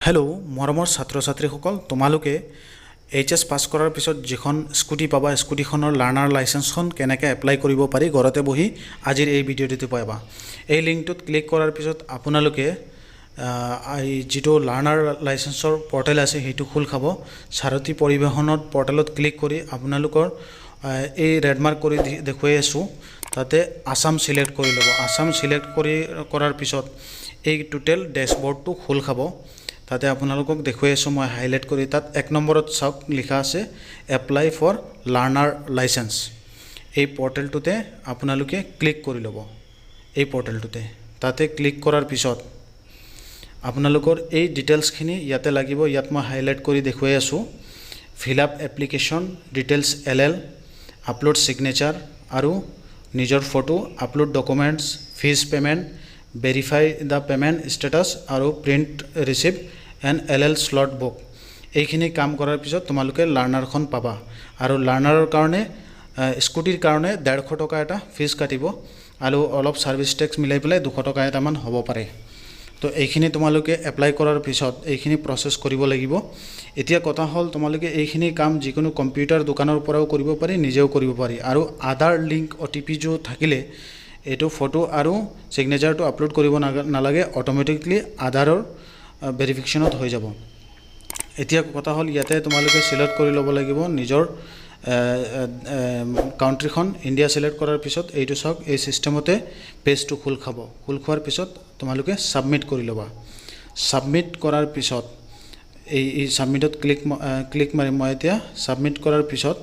Hello मरমৰ ছাত্ৰ ছাত্ৰীসকল তোমালোকে এইচএস পাস কৰাৰ পিছত যিখন স্কুটি পাবা স্কুটিখনৰ লাৰ্নাৰ লাইসেন্সখন কেনেকৈ এপ্লাই কৰিব পাৰি ঘৰতে বহি আজিৰ এই ভিডিঅ'টোতে পাবা। এই লিংকটোত ক্লিক কৰাৰ পিছত আপোনালোকে যেটো লাৰ্নাৰ লাইসেন্সৰ পোৰ্টেল আছে হেতু খুল খাব। সাৰথী পৰিবহণৰ পোৰ্টেলত ক্লিক কৰি আপোনালোকৰ এই ৰেড মাৰ্ক কৰি দেখুৱাই আছো তাতে আসাম সিলেক্ট কৰি লব। আসাম সিলেক্ট কৰাৰ পিছত এই টোটেল ড্যাশবোৰ্ডটো খুল খাব। তাতে আপোনালোকক দেখুৱাই আছো মই হাইলাইট কৰি তাত এক নম্বৰত চাওক লিখা আছে এপ্লাই ফৰ লাৰ্নাৰ লাইসেন্স। এই পোৰ্টেলটোতে আপোনালোকে ক্লিক কৰি লব। এই পোৰ্টেলটোতে তাতে ক্লিক কৰাৰ পিছত আপোনালোকৰ এই ডিটেইলছখিনি ইয়াতে লাগিব। ইয়াত মই হাইলাইট কৰি দেখুৱাই আছো fill up application details LL upload signature আৰু নিজৰ photo upload documents fees payment verify the payment status আৰু print receipt and LL slot book. এইখিনি কাম কৰাৰ পিছত তোমালোকে লাৰ্নাৰখন পাবা আৰু লাৰ্নাৰৰ কাৰণে স্কুটিৰ কাৰণে 150 টকা এটা ফিজ কাটিব আৰু অলপ সাৰ্ভিস টেক্স মিলাই পেলাই 200 টকা এটামান হ'ব পাৰে। তো এইখিনি তোমালোকে এপ্লাই কৰাৰ পিছত এইখিনি প্ৰসেস কৰিব লাগিব। এতিয়া কথা হল তোমালোকে এইখিনি কাম যিকোনো কম্পিউটাৰ দোকানৰ পৰাও কৰিব পাৰি নিজেও কৰিব পাৰি আৰু আধাৰ লিংক ওটিপি जो থাকিলে এটো ফটো আৰু সিগনেচাৰটো আপলোড কৰিব নালাগে অটোমেটিকলি আধাৰৰ ভেৰিফিকেশনত হৈ যাব। এতিয়া কথা হল ইয়াতে তোমালোকে সিলেক্ট কৰি ল'ব লাগিব নিজৰ কাউন্ট্ৰিখন ইন্ডিয়া সিলেক্ট কৰাৰ পিছত এইটো সক এই সিস্টেমতে পেজটো খুল খাব। খুল খোৱাৰ পিছত তোমালোকে সাবমিট কৰি ল'বা। সাবমিট কৰাৰ পিছত এই সাবমিটত ক্লিক মাৰি মই এতিয়া সাবমিট কৰাৰ পিছত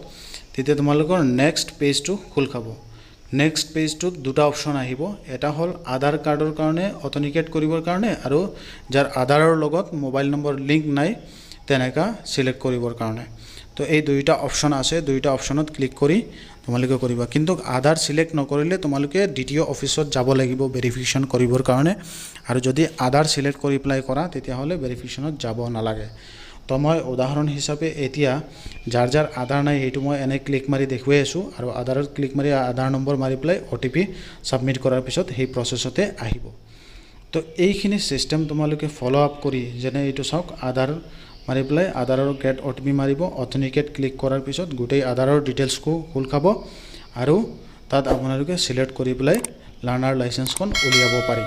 তেতিয়া তোমালোকৰ নেক্সট পেজটো খুল খাব। নেক্সট পেজটোত দুটা অপশন আহিব। এটা হল আধাৰ কাৰ্ডৰ কাৰণে অথেন্টিকেট কৰিবৰ কাৰণে আৰু যাৰ আধাৰৰ লগত মোবাইল নম্বৰ লিংক নাই তেনেকা সিলেক্ট কৰিবৰ কাৰণে। তো এই দুইটা অপশন আছে। দুইটা অপশনত ক্লিক কৰি তোমালোকে কৰিবা। কিন্তু আধাৰ সিলেক্ট নকৰিলে তোমালোকে ডিটিও অফিসত যাব লাগিব ভেৰিফিকেশন কৰিবৰ কাৰণে আৰু যদি আধাৰ সিলেক্ট কৰি এপ্লাই কৰা তেতিয়া হলে ভেৰিফিকেশনত যাব নালাগে। তো মই উদাহৰণ হিচাপে এতিয়া যাৰ যাৰ আধাৰ নাই হেতু মই এনে ক্লিক মাৰি দেখুৱাই আছো আৰু আধাৰত ক্লিক মাৰি আধাৰ নম্বৰ মাৰি প্লাই ওটিপি সাবমিট কৰাৰ পিছত সেই প্ৰসেসতে আহিব। তো এইখিনি সিস্টেম তোমালোকে ফলো আপ কৰি যেনে এইটো চাওক আধাৰ মাৰি প্লাই আধাৰৰ গেট ওটিপি মাৰিব অথেন্টিকেট ক্লিক কৰাৰ পিছত গোটেই আধাৰৰ ডিটেইলছকো খুল খাব আৰু তাত আপোনালোকে সিলেক্ট কৰি প্লাই লাৰ্নাৰ লাইসেন্সখন উলিয়াব পাৰি।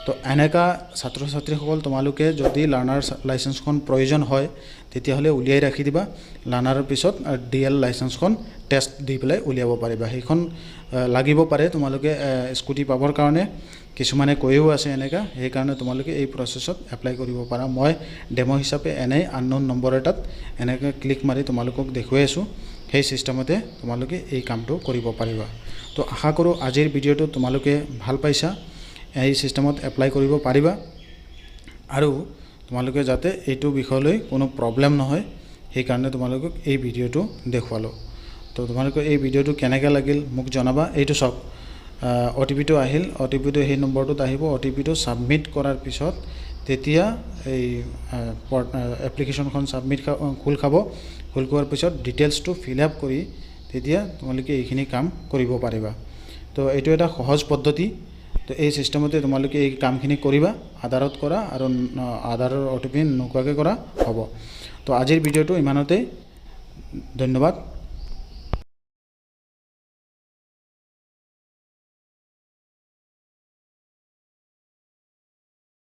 তো এনেকা ছাত্ৰ ছাত্ৰীসকল তোমালোকে যদি লাৰ্নাৰ লাইসেন্সখন প্ৰয়োজন হয় তেতিয়া হলে উলিয়াই ৰাখি দিবা। লাৰ্নাৰৰ পিছত ডিএল লাইসেন্সখন টেষ্ট দি পেলাই উলিয়াব পাৰিবা। সেইখন লাগিব পাৰে তোমালোকে স্কুটি পাবৰ কাৰণে কিছুমানে কৈও আছে এনেকা সেই কাৰণে তোমালোকে এই প্ৰসেসত এপ্লাই কৰিব পাৰা। মই ডেমো হিচাপে এনে আননোন নম্বৰ এটাত এনেকা ক্লিক মাৰি তোমালোকক দেখুৱাই আছো সেই সিস্টেমতে তোমালোকে এই কামটো কৰিব পাৰিবা। তো আশা কৰো আজিৰ ভিডিঅটো তোমালোকে ভাল পাইছা। এই সিস্টেমত এপ্লাই কৰিব পাৰিবা আৰু তোমালোকে যাতে এইটো বিষয়লৈ কোনো প্ৰবলেম নহয় সেই কাৰণে তোমালোকক এই ভিডিঅটো দেখুৱালো। তো তোমালোকে এই ভিডিঅটো কেনেকৈ লাগিল মোক জনাবা। এইটো সব ওটিপিটো আহিল ওটিপিটো সেই নম্বৰটোত আহিব। ওটিপিটো সাবমিট কৰাৰ পিছত তেতিয়া এই এপ্লিকেশনখন সাবমিট খুল খাব। খুল খোৱাৰ পিছত ডিটেইলছটো ফিল আপ কৰি তেতিয়া তোমালোকে এইখিনি কাম কৰিব পাৰিবা। তো এইটো এটা সহজ পদ্ধতি। তো এই সিস্টেমতে তোমালোকে এই কামখিনি কৰিবা আধাৰত কৰা আৰু আধাৰৰ ওটিপি নোকোৱাকৈ কৰা হ'ব। তো আজিৰ ভিডিঅটো ইমানতে ধন্যবাদ।